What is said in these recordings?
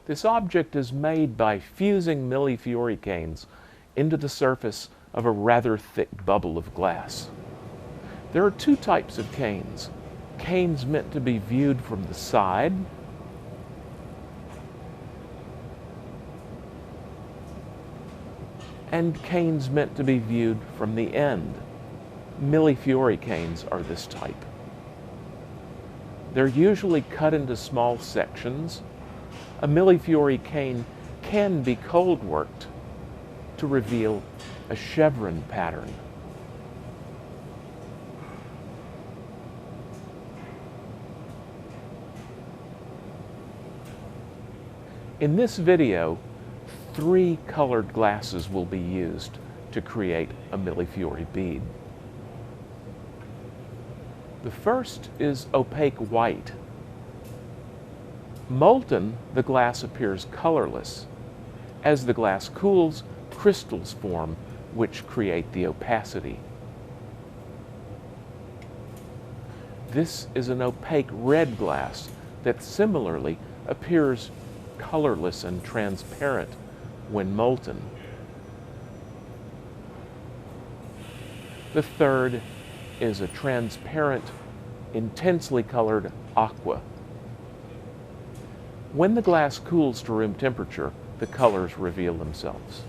This object is made by fusing Millefiori canes into the surface of a rather thick bubble of glass. There are two types of canes. Canes meant to be viewed from the side, and canes meant to be viewed from the end. Millefiori canes are this type. They're usually cut into small sections. A Millefiori cane can be cold worked to reveal a chevron pattern. In this video, 3 colored glasses will be used to create a Millefiori bead. The first is opaque white. Molten, the glass appears colorless. As the glass cools, crystals form, which create the opacity. This is an opaque red glass that similarly appears colorless and transparent when molten. The third is a transparent, intensely colored aqua. When the glass cools to room temperature, the colors reveal themselves.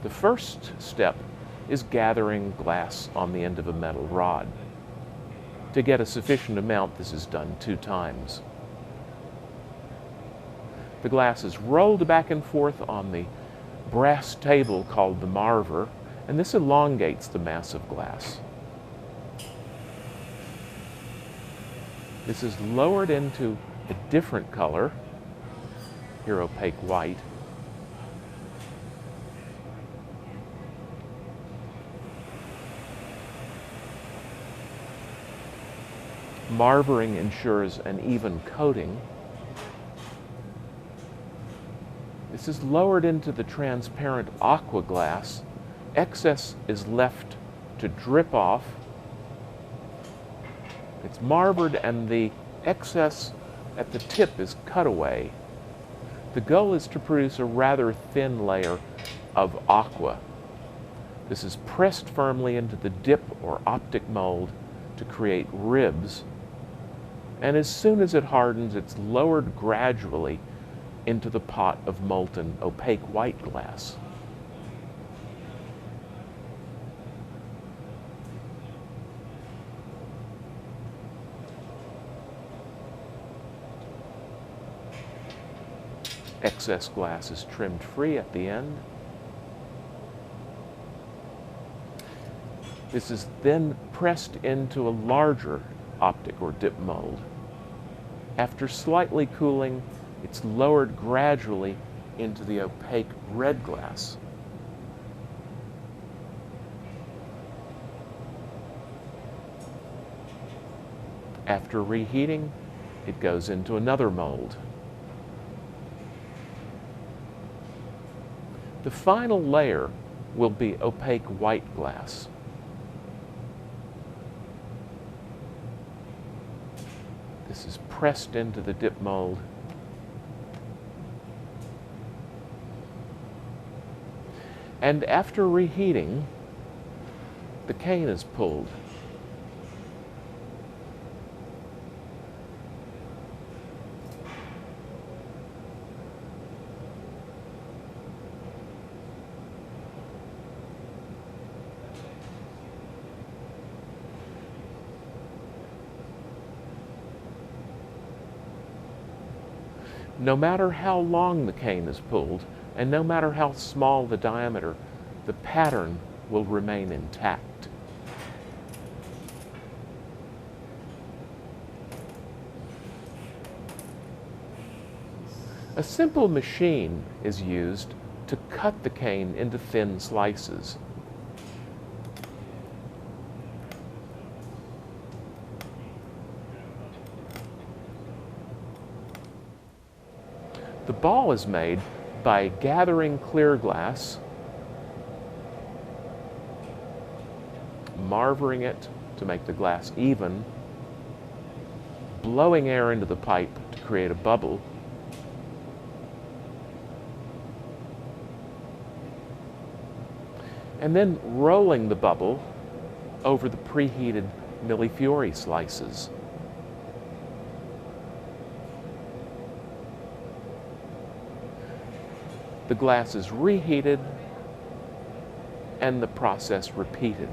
The first step is gathering glass on the end of a metal rod. To get a sufficient amount, this is done 2 times. The glass is rolled back and forth on the brass table called the marver, and this elongates the mass of glass. This is lowered into a different color, here opaque white, marvering ensures an even coating. This is lowered into the transparent aqua glass. Excess is left to drip off. It's marvered and the excess at the tip is cut away. The goal is to produce a rather thin layer of aqua. This is pressed firmly into the dip or optic mold to create ribs. And as soon as it hardens, it's lowered gradually into the pot of molten opaque white glass. Excess glass is trimmed free at the end. This is then pressed into a larger optic or dip mold. After slightly cooling, it's lowered gradually into the opaque red glass. After reheating, it goes into another mold. The final layer will be opaque white glass. This is pressed into the dip mold. And after reheating, the cane is pulled. No matter how long the cane is pulled, and no matter how small the diameter, the pattern will remain intact. A simple machine is used to cut the cane into thin slices. The ball is made by gathering clear glass, marvering it to make the glass even, blowing air into the pipe to create a bubble, and then rolling the bubble over the preheated Millefiori slices. The glass is reheated and the process repeated.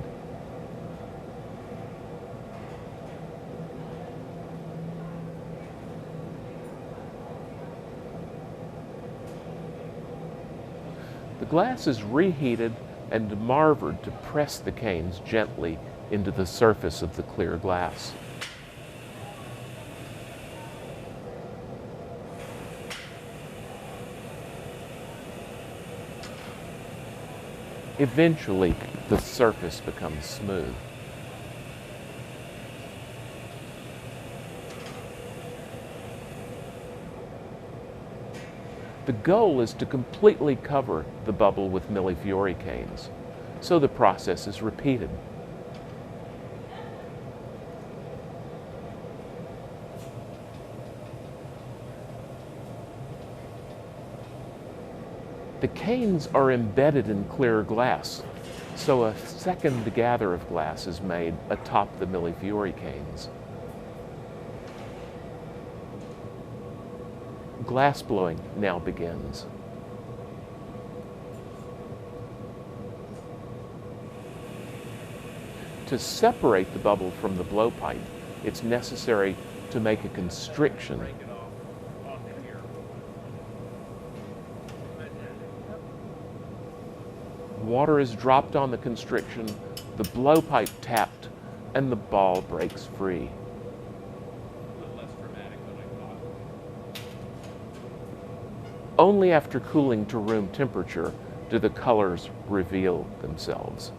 The glass is reheated and marvered to press the canes gently into the surface of the clear glass. Eventually, the surface becomes smooth. The goal is to completely cover the bubble with Millefiori canes, so the process is repeated. The canes are embedded in clear glass, so a second gather of glass is made atop the Millefiori canes. Glass blowing now begins. To separate the bubble from the blowpipe, it's necessary to make a constriction. Water is dropped on the constriction, the blowpipe tapped, and the ball breaks free. Only after cooling to room temperature do the colors reveal themselves.